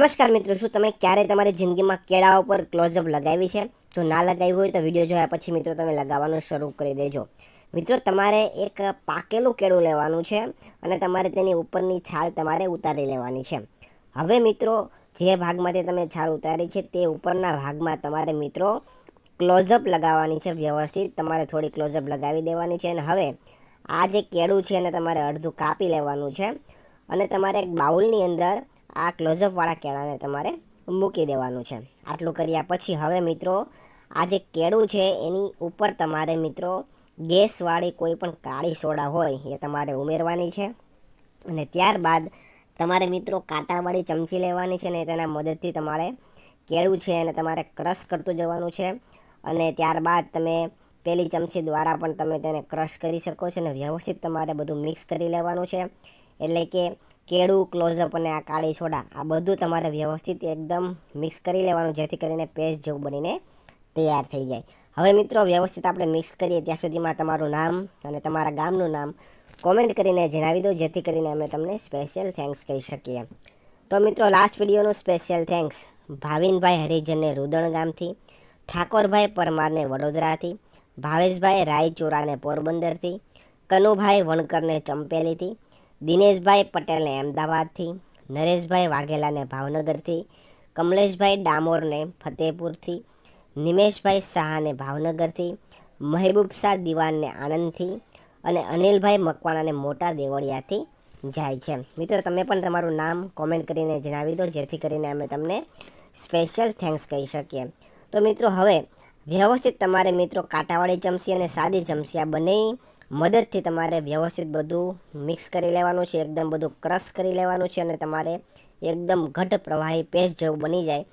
નમસ્કાર મિત્રો, શું તમે ક્યારે તમારી જિંદગીમાં કેળા ઉપર ક્લોઝઅપ લગાવી છે? જો ના લગાવ્યું હોય તો વિડીયો જોયા પછી મિત્રો તમે લગાવવાનું શરૂ કરી દેજો. મિત્રો, તમારે એક પાકેલું કેળું લેવાનું છે અને તમારે તેની ઉપરની છાલ તમારે ઉતારી લેવાની છે. હવે મિત્રો, જે ભાગમાંથી તમે છાલ ઉતારી છે તે ઉપરના ભાગમાં તમારે મિત્રો ક્લોઝઅપ લગાવવાની છે. વ્યવસ્થિત તમારે થોડી ક્લોઝઅપ લગાવી દેવાની છે. અને હવે આ જે કેળું છે એને તમારે અડધું કાપી લેવાનું છે અને તમારે એક બાઉલની અંદર આ ક્લોઝઅપવાળા કેળાને તમારે મૂકી દેવાનું છે. આટલું કર્યા પછી હવે મિત્રો, આ જે કેળું છે એની ઉપર તમારે મિત્રો ગેસવાળી કોઈ પણ કાળી સોડા હોય એ તમારે ઉમેરવાની છે. અને ત્યારબાદ તમારે મિત્રો કાંટાવાળી ચમચી લેવાની છે ને તેના મદદથી તમારે કેળું છે એને તમારે ક્રશ કરતું જવાનું છે. અને ત્યારબાદ તમે પેલી ચમચી દ્વારા પણ તમે તેને ક્રશ કરી શકો છો. અને વ્યવસ્થિત તમારે બધું મિક્સ કરી લેવાનું છે. એટલે કે કેળું, ક્લોઝઅપ અને આ કાળી સોડા આ બધું તમારે વ્યવસ્થિત એકદમ મિક્સ કરી લેવાનું, જેથી કરીને પેસ્ટ જેવું બનીને તૈયાર થઈ જાય. હવે મિત્રો, વ્યવસ્થિત આપણે મિક્સ કરીએ ત્યાં સુધીમાં તમારું નામ અને તમારા ગામનું નામ કોમેન્ટ કરીને જણાવી દો, જેથી કરીને અમે તમને સ્પેશિયલ થેન્ક્સ કહી શકીએ. તો મિત્રો, લાસ્ટ વિડીયોનું સ્પેશિયલ થેન્ક્સ ભાવિનભાઈ હરિજનને રુદણ ગામથી, ઠાકોરભાઈ પરમારને વડોદરાથી, ભાવેશભાઈ રાયચોરાને પોરબંદરથી, કનુભાઈ વણકરને ચંપેલીથી, દિનેશભાઈ પટેલને અમદાવાદથી, નરેશભાઈ વાઘેલાને ભાવનગરથી, કમલેશભાઈ ડામોરને ફતેપુરથી, નિમેશભાઈ શાહને ભાવનગરથી, મહેબૂબ શાહ દિવાનને આણંદથી અને અનિલભાઈ મકવાણાને મોટા દેવળિયાથી જાય છે. મિત્રો, તમે પણ તમારું નામ કોમેન્ટ કરીને જણાવી દો, જેથી કરીને અમે તમને સ્પેશિયલ થેન્ક્સ કહી શકીએ. તો મિત્રો, હવે વ્યવસ્થિત તમારે મિત્રો કાંટાવાળી ચમચી અને સાદી ચમચી આ બંને મદદથી તમારે વ્યવસ્થિત બધું મિક્સ કરી લેવાનું છે. એકદમ બધું ક્રશ કરી લેવાનું છે અને તમારે એકદમ ઘટ પ્રવાહી પેસ્ટ જેવું બની જાય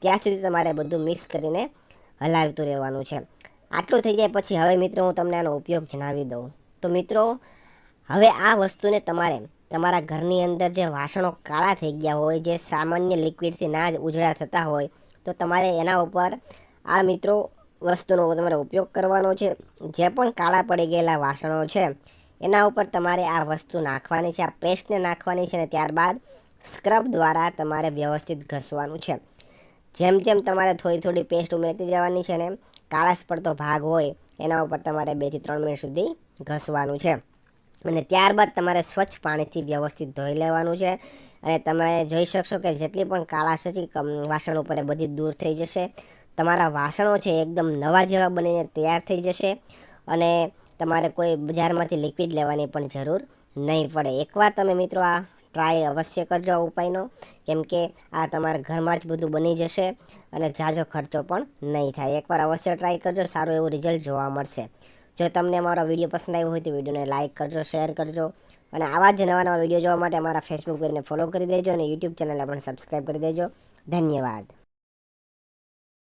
ત્યાં સુધી તમારે બધું મિક્સ કરીને હલાવતું રહેવાનું છે. આટલું થઈ જાય પછી હવે મિત્રો હું તમને આનો ઉપયોગ જણાવી દઉં. તો મિત્રો, હવે આ વસ્તુને તમારે તમારા ઘરની અંદર જે વાસણો કાળા થઈ ગયા હોય, જે સામાન્ય લિક્વિડથી ના જ ઉજળા થતા હોય, તો તમારે એના ઉપર આ મિત્રો વસ્તુનો તમારે ઉપયોગ કરવાનો છે. જે પણ કાળા પડી ગયેલા વાસણો છે એના ઉપર તમારે આ વસ્તુ નાખવાની છે, આ પેસ્ટને નાખવાની છે. અને ત્યારબાદ સ્ક્રબ દ્વારા તમારે વ્યવસ્થિત ઘસવાનું છે. જેમ જેમ તમારે થોડી થોડી પેસ્ટ ઉમેરતી જવાની છે ને કાળાશ પડતો ભાગ હોય એના ઉપર તમારે 2 થી 3 મિનિટ સુધી ઘસવાનું છે. અને ત્યારબાદ તમારે સ્વચ્છ પાણીથી વ્યવસ્થિત ધોઈ લેવાનું છે. અને તમે જોઈ શકશો કે જેટલી પણ કાળાશ હતી વાસણ ઉપર એ બધી દૂર થઈ જશે. તમારા વાસણો છે એકદમ નવા જેવા બનીને તૈયાર થઈ જશે. અને તમારે કોઈ બજારમાંથી લિક્વિડ લેવાની પણ જરૂર નહીં પડે. એકવાર તમે મિત્રો આ ટ્રાય અવશ્ય કરજો આ ઉપાયનો, કેમ કે આ તમારા ઘરમાં જ બધું બની જશે અને ઝાઝો ખર્ચો પણ નહીં થાય. એકવાર અવશ્ય ટ્રાય કરજો, સારું એવું રિઝલ્ટ જોવા મળશે. જો તમને અમારો વિડીયો પસંદ આવ્યો હોય તો વિડીયોને લાઇક કરજો, શેર કરજો અને આવા જ નવા નવા વિડીયો જોવા માટે અમારા ફેસબુક પેજને ફોલો કરી દેજો અને યુટ્યુબ ચેનલને પણ સબસ્ક્રાઈબ કરી દેજો. ધન્યવાદ.